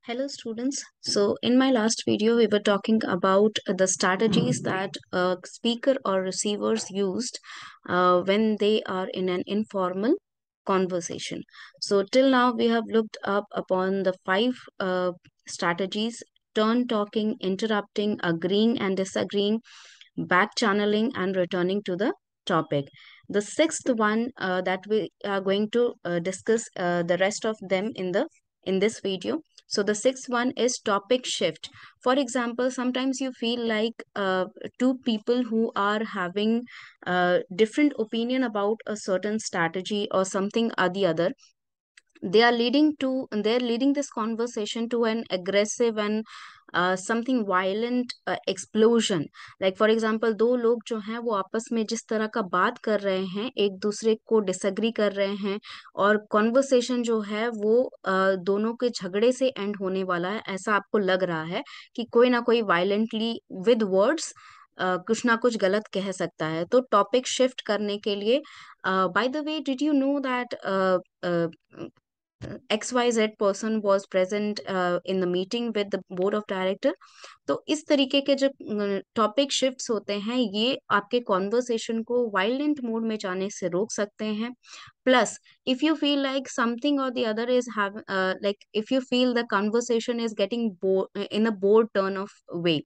Hello students. So in my last video, we were talking about the strategies that a speaker or receivers used when they are in an informal conversation. So till now, we have looked up upon the five strategies: turn talking, interrupting, agreeing and disagreeing, back channeling, and returning to the topic. The sixth one that we are going to discuss the rest of them in this video. So the sixth one is topic shift. For example, sometimes you feel like two people who are having different opinion about a certain strategy or something or the other, they're leading this conversation to an aggressive and something violent explosion. Like for example, दो लोग जो हैं वो आपस में जिस तरह का बात कर रहे हैं, एक दूसरे को डिसएग्री कर रहे हैं, और कॉन्वर्सेशन जो है वो दोनों के झगड़े से एंड होने वाला है, ऐसा आपको लग रहा है कि कोई ना कोई वायलेंटली विद वर्ड्स कुछ ना कुछ गलत कह सकता है। तो टॉपिक शिफ्ट करने के लिए, by the way, did you know that XYZ person was present in the meeting with the board of director? तो इस तरीके के जो टॉपिक शिफ्ट्स होते हैं, ये आपके कॉन्वर्सेशन को वायलेंट मोड में जाने से रोक सकते हैं। Plus, if you feel like something और the other is have like if you feel the conversation is getting in a bored turn off way,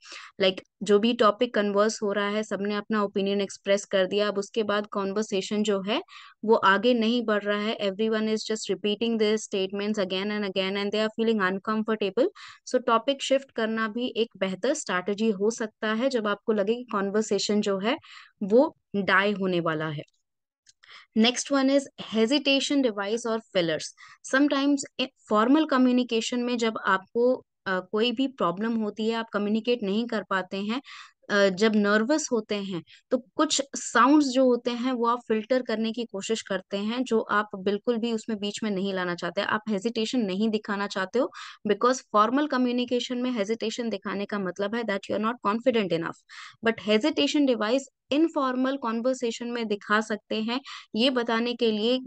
like जो भी टॉपिक कन्वर्स हो रहा है, सबने अपना ओपिनियन एक्सप्रेस कर दिया, अब उसके बाद कॉन्वर्सेशन जो है वो आगे नहीं बढ़ रहा है, everyone is just repeating this statements again and they are feeling uncomfortable. So topic shift करना भी एक बेहतर स्ट्रैटेजी हो सकता है जब आपको लगे कि कॉन्वर्सेशन जो है वो डाई होने वाला है। Next one is hesitation device और फिलर्स। समटाइम्स फॉर्मल कम्युनिकेशन में जब आपको कोई भी प्रॉब्लम होती है, आप कम्युनिकेट नहीं कर पाते हैं, जब नर्वस होते हैं, तो कुछ साउंड्स जो होते हैं वो आप फिल्टर करने की कोशिश करते हैं, जो आप बिल्कुल भी उसमें बीच में नहीं लाना चाहते, आप हेजिटेशन नहीं दिखाना चाहते हो, बिकॉज फॉर्मल कम्युनिकेशन में हेजिटेशन दिखाने का मतलब है that you are not confident enough. But hesitation device informal conversation में दिखा सकते हैं, ये बताने के लिए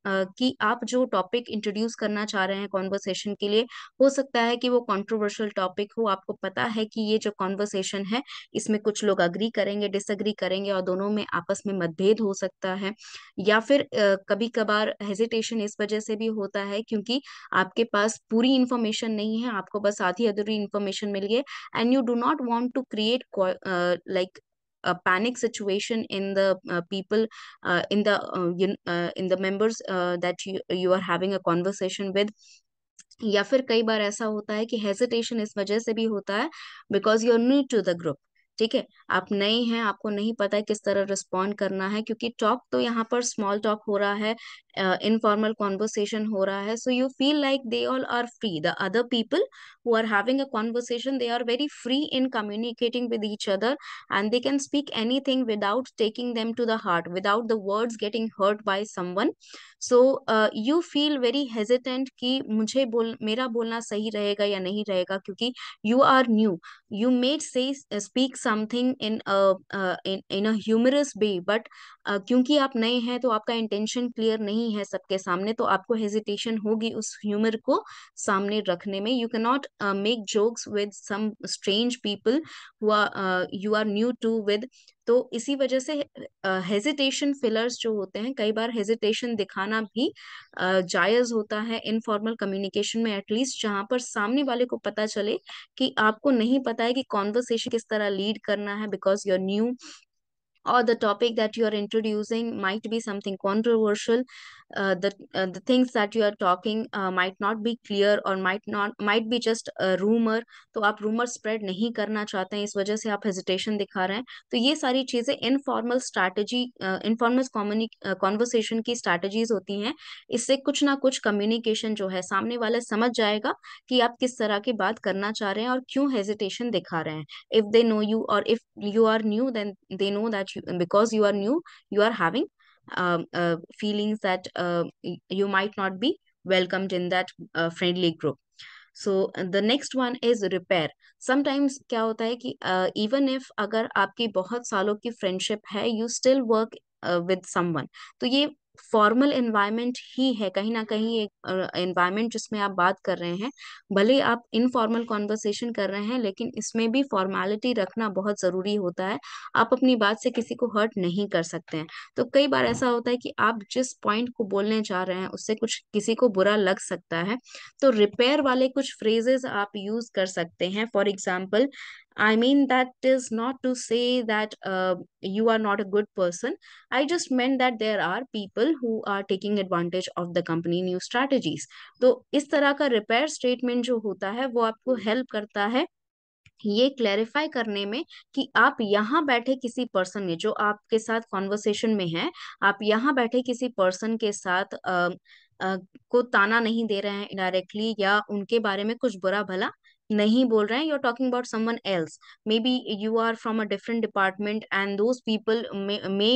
कि आप जो टॉपिक इंट्रोड्यूस करना चाह रहे हैं कॉन्वर्सेशन के लिए, हो सकता है कि वो कंट्रोवर्शियल टॉपिक हो, आपको पता है कि ये जो कॉन्वर्सेशन है इसमें कुछ लोग अग्री करेंगे, डिसअग्री करेंगे, और दोनों में आपस में मतभेद हो सकता है। या फिर कभी कभार हेजिटेशन इस वजह से भी होता है क्योंकि आपके पास पूरी इंफॉर्मेशन नहीं है, आपको बस आधी अधूरी इंफॉर्मेशन मिली है, and you do not want to create like a panic situation in the people, in the members that you are having a conversation with. या फिर कई बार ऐसा होता है कि हेजिटेशन इस वजह से भी होता है because you are new to the group. ठीक है, आप नए हैं, आपको नहीं पता है किस तरह रिस्पॉन्ड करना है, क्योंकि टॉक तो यहाँ पर स्मॉल टॉक हो रहा है, इनफॉर्मल कॉन्वर्सेशन हो रहा है, so you feel like they all are free, the other people who are having a conversation, they are very free in communicating with each other, and they can speak anything without taking them to the heart, without the words getting hurt by someone. So you feel very hesitant कि मुझे मेरा बोलना सही रहेगा या नहीं रहेगा, क्योंकि you are new, you may say speak something in a humorous way, but क्योंकि आप नए हैं तो आपका इंटेंशन क्लियर नहीं है सबके सामने, तो आपको हेजिटेशन होगी उस ह्यूमर को सामने रखने में। You can not make jokes with some strange people who are you are new to with. तो इसी वजह से हेजिटेशन फिलर्स जो होते हैं, कई बार हेजिटेशन दिखाना भी जायज होता है इनफॉर्मल कम्युनिकेशन में, एटलीस्ट जहां पर सामने वाले को पता चले कि आपको नहीं पता है कि कॉन्वर्सेशन किस तरह लीड करना है, because you are new, or the topic that you are introducing might be something controversial. The things that you are talking might not be clear, or might be just a rumor, तो आप rumor spread नहीं करना चाहते हैं, इस वजह से आप hesitation दिखा रहे हैं। तो ये सारी चीजें इनफॉर्मल स्ट्रैटेजी, इनफॉर्मल कॉन्वर्सेशन की स्ट्रैटेजीज होती हैं। इससे कुछ ना कुछ कम्युनिकेशन जो है, सामने वाला समझ जाएगा कि आप किस तरह की बात करना चाह रहे हैं और क्यों हेजिटेशन दिखा रहे हैं। If they know you, or if you are new, then they know that because you are new, you are having feelings that you might not be welcomed in that friendly group. So the next one is repair. Sometimes क्या होता है कि even if अगर आपकी बहुत सालों की friendship है, you still work with someone, तो ये फॉर्मल एनवायरनमेंट ही है कहीं ना कहीं, एक एनवायरनमेंट जिसमें आप बात कर रहे हैं, भले आप इनफॉर्मल कॉन्वर्सेशन कर रहे हैं लेकिन इसमें भी फॉर्मेलिटी रखना बहुत जरूरी होता है। आप अपनी बात से किसी को हर्ट नहीं कर सकते हैं। तो कई बार ऐसा होता है कि आप जिस पॉइंट को बोलने जा रहे हैं उससे कुछ किसी को बुरा लग सकता है, तो रिपेयर वाले कुछ फ्रेजेस आप यूज कर सकते हैं। For example, I mean, that is not to say that you are not a good person. I just meant that there are people who are taking advantage of the company new strategies. तो इस तरह का repair statement जो होता है वो आपको help करता है ये क्लेरिफाई करने में कि आप यहाँ बैठे किसी पर्सन ने जो आपके साथ कॉन्वर्सेशन में है, आप यहाँ बैठे किसी पर्सन के साथ को ताना नहीं दे रहे हैं इनडायरेक्टली, या उनके बारे में कुछ बुरा भला नहीं बोल रहे हैं। You are talking about someone else, maybe you are from a different department and those people may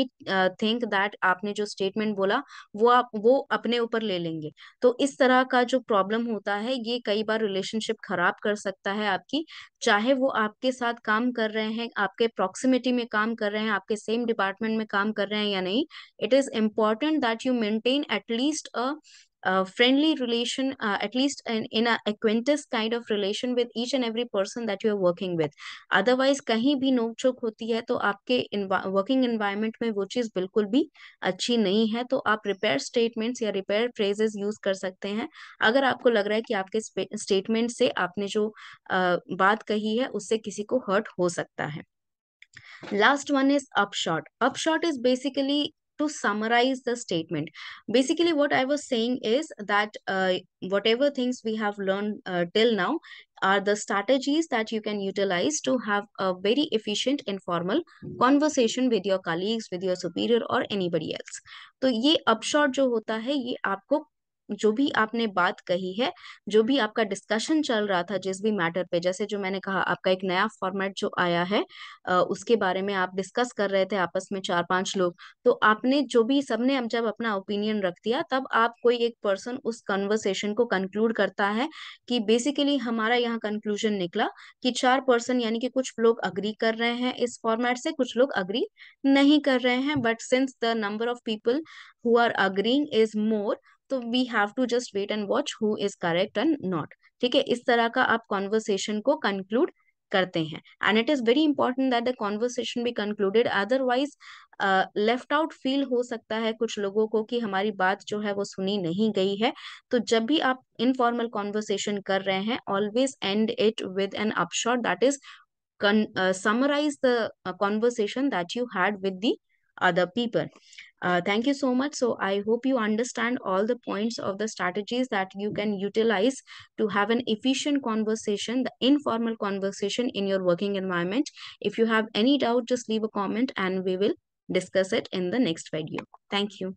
think that आपने जो स्टेटमेंट बोला वो अपने ऊपर ले लेंगे। तो इस तरह का जो प्रॉब्लम होता है ये कई बार रिलेशनशिप खराब कर सकता है आपकी, चाहे वो आपके साथ काम कर रहे हैं, आपके प्रॉक्सिमिटी में काम कर रहे हैं, आपके सेम डिपार्टमेंट में काम कर रहे हैं या नहीं। It is important that you maintain at least a friendly relation, at least in a acquaintance kind of relation with each and every person that you are working with. Otherwise कहीं भी नोक-झोंक होती है तो आपके वर्किंग एनवायरनमेंट में वो चीज़ बिल्कुल भी अच्छी नहीं है। तो आप रिपेयर स्टेटमेंट्स या रिपेयर फ्रेजेस यूज कर सकते हैं अगर आपको लग रहा है कि आपके स्टेटमेंट से आपने जो बात कही है उससे किसी को हर्ट हो सकता है। Last one is upshot. Upshot is basically to summarize the statement. Basically, what I was saying is that whatever things we have learned till now are the strategies that you can utilize to have a very efficient informal conversation with your colleagues, with your superior or anybody else. तो ये upshot जो होता है ये आपको जो भी आपने बात कही है, जो भी आपका डिस्कशन चल रहा था जिस भी मैटर पे, जैसे जो मैंने कहा आपका एक नया फॉर्मेट जो आया है उसके बारे में आप डिस्कस कर रहे थे आपस में 4-5 लोग, तो आपने जो भी सबने अब जब अपना ओपिनियन रख दिया तब आप कोई एक पर्सन उस कन्वर्सेशन को कंक्लूड करता है कि बेसिकली हमारा यहाँ कंक्लूजन निकला कि 4 पर्सन यानी कि कुछ लोग अग्री कर रहे हैं इस फॉर्मेट से, कुछ लोग अग्री नहीं कर रहे हैं, but since the number of people who are agreeing is more, तो we have to just wait and watch who is correct and not. ठीक है, इस तरह का आप कॉन्वर्सेशन को कंक्लूड करते हैं। And it is very important that the conversation be concluded, otherwise left out feel हो सकता है कुछ लोगों को कि हमारी बात जो है वो सुनी नहीं गई है। तो जब भी आप इनफॉर्मल कॉन्वर्सेशन कर रहे हैं always and it with an upshot, that is summarize the conversation that you had with the other people. Thank you so much. So I hope you understand all the points of the strategies that you can utilize to have an efficient conversation, the informal conversation in your working environment. If you have any doubt, just leave a comment and we will discuss it in the next video. Thank you.